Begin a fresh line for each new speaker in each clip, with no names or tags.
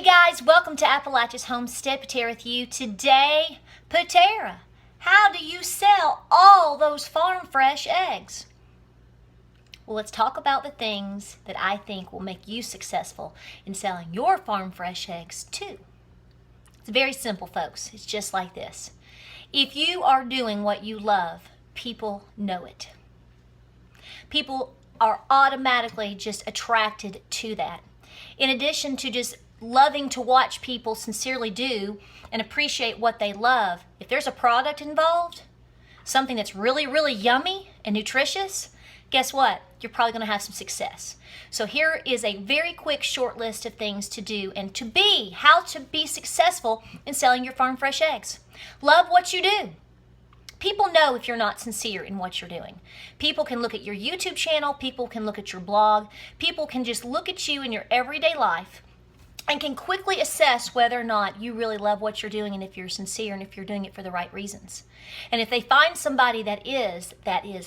guys, welcome to Appalachia's Homestead. Patara with you today. Patara, how do you sell all those farm fresh eggs? Well, let's talk about the things that I think will make you successful in selling your farm fresh eggs too. It's very simple, folks. It's just like this. If you are doing what you love, people know it. People are automatically just attracted to that. In addition to just loving to watch people sincerely do and appreciate what they love, if there's a product involved, something that's really, really yummy and nutritious, guess what? You're probably going to have some success. So here is a very quick short list of things to do and how to be successful in selling your farm fresh eggs. Love what you do. People know if you're not sincere in what you're doing. People can look at your YouTube channel, people can look at your blog, people can just look at you in your everyday life and can quickly assess whether or not you really love what you're doing and if you're sincere and if you're doing it for the right reasons. And if they find somebody that is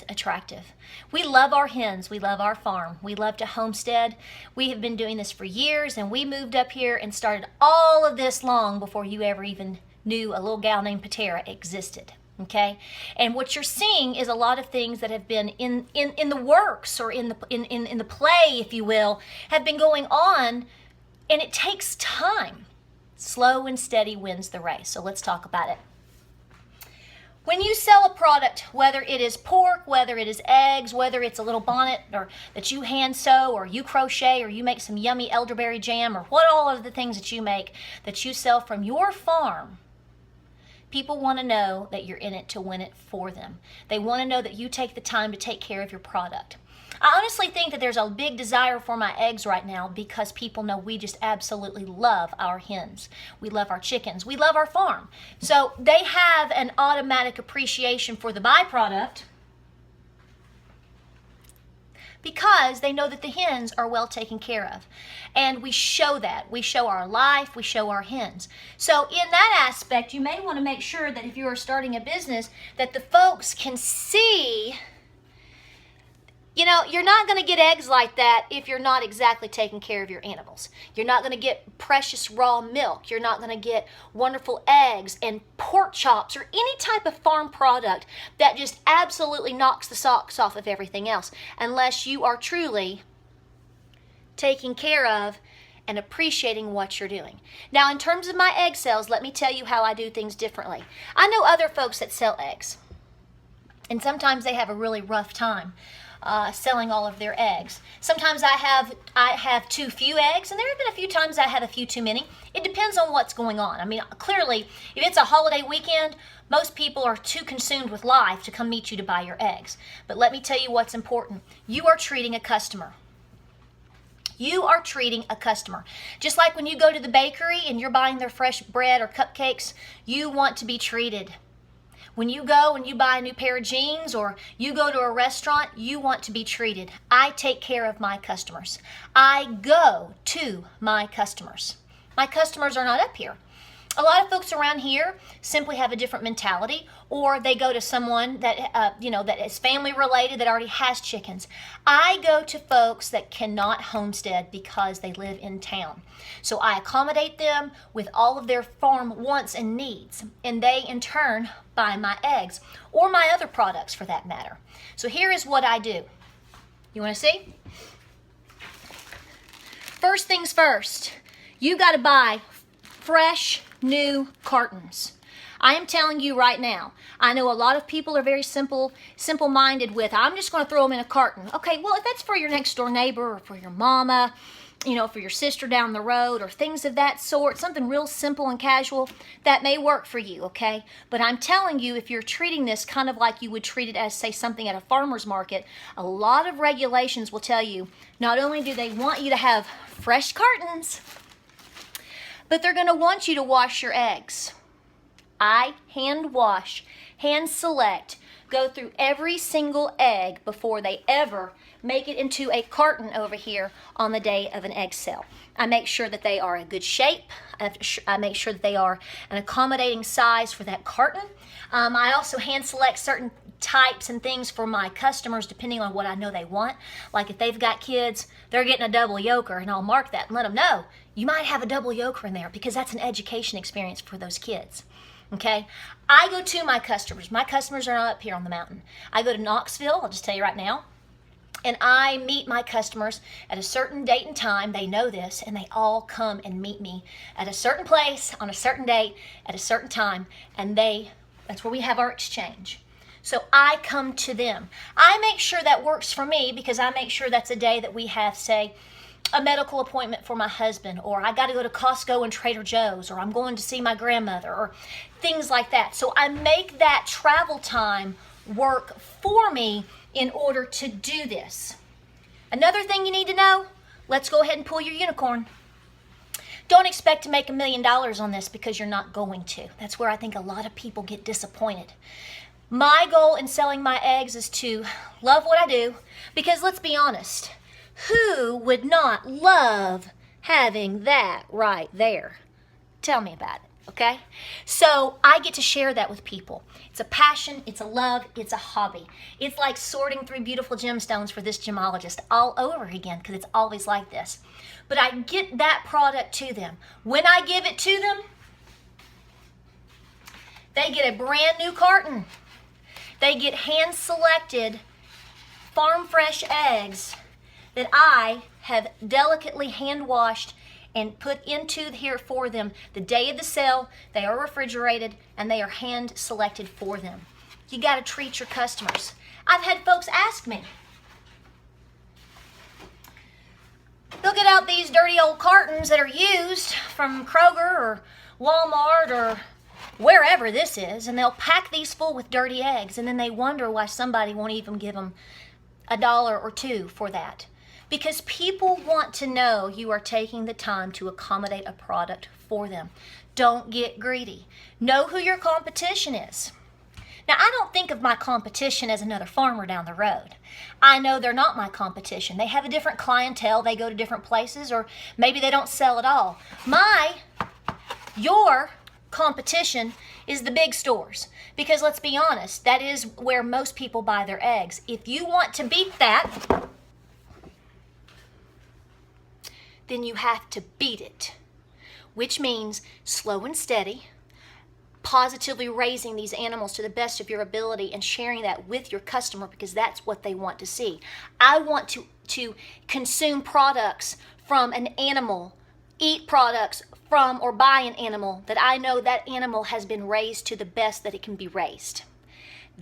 attractive. We love our hens, we love our farm, we love to homestead. We have been doing this for years, and we moved up here and started all of this long before you ever even knew a little gal named Patara existed. Okay, and what you're seeing is a lot of things that have been in the works or in the play, if you will, have been going on, and it takes time. Slow and steady wins the race. So let's talk about it. When you sell a product, whether it is pork, whether it is eggs, whether it's a little bonnet or that you hand sew or you crochet or you make some yummy elderberry jam or what all of the things that you make that you sell from your farm, people want to know that you're in it to win it for them. They want to know that you take the time to take care of your product. I honestly think that there's a big desire for my eggs right now because people know we just absolutely love our hens. We love our chickens. We love our farm. So they have an automatic appreciation for the byproduct because they know that the hens are well taken care of. And we show that. We show our life. We show our hens. So in that aspect, you may want to make sure that if you are starting a business, that the folks can see. You know, you're not going to get eggs like that if you're not exactly taking care of your animals. You're not going to get precious raw milk. You're not going to get wonderful eggs and pork chops or any type of farm product that just absolutely knocks the socks off of everything else unless you are truly taking care of and appreciating what you're doing. Now, in terms of my egg sales, let me tell you how I do things differently. I know other folks that sell eggs, and sometimes they have a really rough time selling all of their eggs. Sometimes I have too few eggs, and there have been a few times I have a few too many. It depends on what's going on. I mean, clearly, if it's a holiday weekend, most people are too consumed with life to come meet you to buy your eggs. But let me tell you what's important. You are treating a customer. You are treating a customer. Just like when you go to the bakery and you're buying their fresh bread or cupcakes, you want to be treated. When you go and you buy a new pair of jeans or you go to a restaurant, you want to be treated. I take care of my customers. I go to my customers. My customers are not up here. A lot of folks around here simply have a different mentality, or they go to someone that that is family related that already has chickens. I go to folks that cannot homestead because they live in town. So I accommodate them with all of their farm wants and needs, and they in turn buy my eggs or my other products for that matter. So here is what I do. You want to see? First things first, you got to buy fresh new cartons. I am telling you right now, I know a lot of people are very simple-minded with, I'm just going to throw them in a carton. Okay, well, if that's for your next door neighbor or for your mama, for your sister down the road or things of that sort, something real simple and casual, that may work for you, okay? But I'm telling you, if you're treating this kind of like you would treat it as, say, something at a farmer's market, a lot of regulations will tell you, not only do they want you to have fresh cartons, but they're going to want you to wash your eggs. I hand wash, hand select, go through every single egg before they ever make it into a carton over here on the day of an egg sale. I make sure that they are a good shape. I make sure that they are an accommodating size for that carton. I also hand select certain types and things for my customers depending on what I know they want. Like if they've got kids, they're getting a double yoker, and I'll mark that and let them know you might have a double yoker in there because that's an education experience for those kids. Okay, I go to my customers. My customers are not up here on the mountain. I go to Knoxville, I'll just tell you right now, and I meet my customers at a certain date and time. They know this, and they all come and meet me at a certain place on a certain date at a certain time, and that's where we have our exchange. So I come to them. I make sure that works for me because I make sure that's a day that we have, say, a medical appointment for my husband, or I got to go to Costco and Trader Joe's, or I'm going to see my grandmother, or things like that. So I make that travel time work for me in order to do this. Another thing you need to know, let's go ahead and pull your unicorn. Don't expect to make $1 million on this because you're not going to. That's where I think a lot of people get disappointed. My goal in selling my eggs is to love what I do, because let's be honest, who would not love having that right there? Tell me about it, okay? So I get to share that with people. It's a passion, it's a love, it's a hobby. It's like sorting through beautiful gemstones for this gemologist all over again, because it's always like this. But I get that product to them. When I give it to them, they get a brand new carton. They get hand-selected farm fresh eggs that I have delicately hand-washed and put into here for them. The day of the sale, they are refrigerated and they are hand-selected for them. You got to treat your customers. I've had folks ask me, they'll get out these dirty old cartons that are used from Kroger or Walmart or wherever this is, and they'll pack these full with dirty eggs, and then they wonder why somebody won't even give them $1 or $2 for that. Because people want to know you are taking the time to accommodate a product for them. Don't get greedy. Know who your competition is. Now, I don't think of my competition as another farmer down the road. I know they're not my competition. They have a different clientele. They go to different places, or maybe they don't sell at all. Your competition is the big stores, because let's be honest, that is where most people buy their eggs. If you want to beat that, then you have to beat it, which means slow and steady, positively raising these animals to the best of your ability and sharing that with your customer, because that's what they want to see. I want to consume products from an animal, eat products from or by an animal that I know that animal has been raised to the best that it can be raised.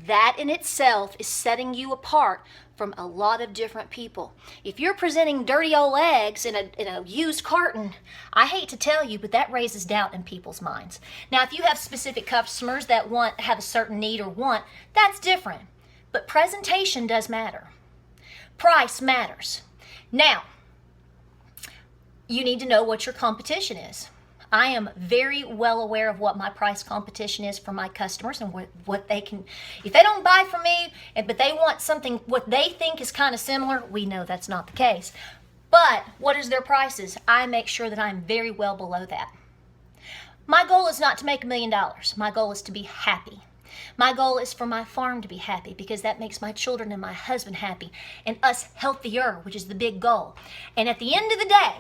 That in itself is setting you apart from a lot of different people. If you're presenting dirty old eggs in a used carton, I hate to tell you, but that raises doubt in people's minds. Now, if you have specific customers that have a certain need or want, that's different. But presentation does matter. Price matters. Now, you need to know what your competition is. I am very well aware of what my price competition is for my customers and what they can, if they don't buy from me, but they want something, what they think is kind of similar, we know that's not the case. But what is their prices? I make sure that I'm very well below that. My goal is not to make $1 million. My goal is to be happy. My goal is for my farm to be happy, because that makes my children and my husband happy, and us healthier, which is the big goal. And at the end of the day,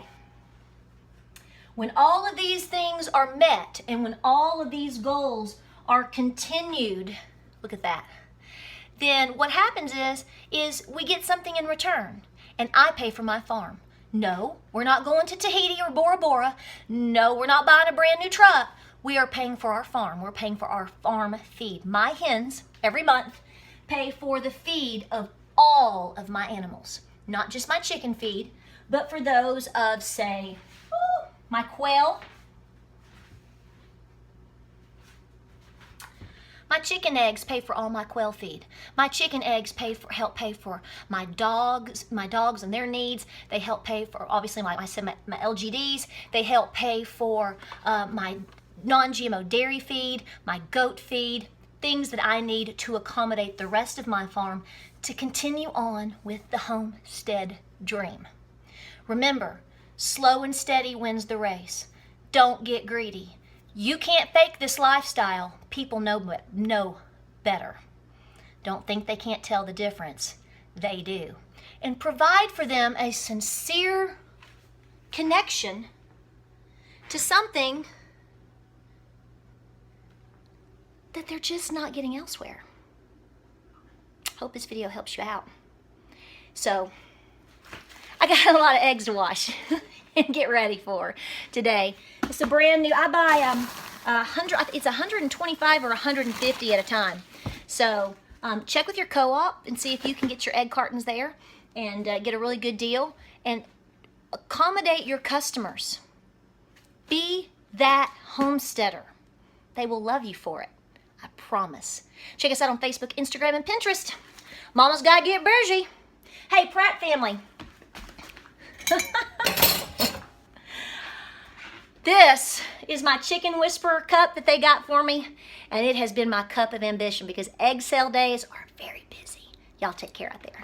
when all of these things are met and when all of these goals are continued, look at that, then what happens is we get something in return, and I pay for my farm. No, we're not going to Tahiti or Bora Bora. No, we're not buying a brand new truck. We are paying for our farm. We're paying for our farm feed. My hens, every month, pay for the feed of all of my animals. Not just my chicken feed, but for those of, say, my quail, my chicken eggs pay for all my quail feed. My chicken eggs help pay for my dogs and their needs. They help pay for, obviously, my LGDs. They help pay for my non-GMO dairy feed, my goat feed, things that I need to accommodate the rest of my farm to continue on with the homestead dream. Remember, slow and steady wins the race. Don't get greedy. You can't fake this lifestyle. People know better. Don't think they can't tell the difference. They do. And provide for them a sincere connection to something that they're just not getting elsewhere. Hope this video helps you out. So, I got a lot of eggs to wash and get ready for today. It's a brand new, I buy it's 125 or 150 at a time. So, check with your co-op and see if you can get your egg cartons there and get a really good deal. And accommodate your customers. Be that homesteader. They will love you for it. I promise. Check us out on Facebook, Instagram, and Pinterest. Mama's Gotta Get Bougie. Hey, Pratt family. This is my Chicken Whisperer cup that they got for me, and it has been my cup of ambition because egg sale days are very busy. Y'all take care out there.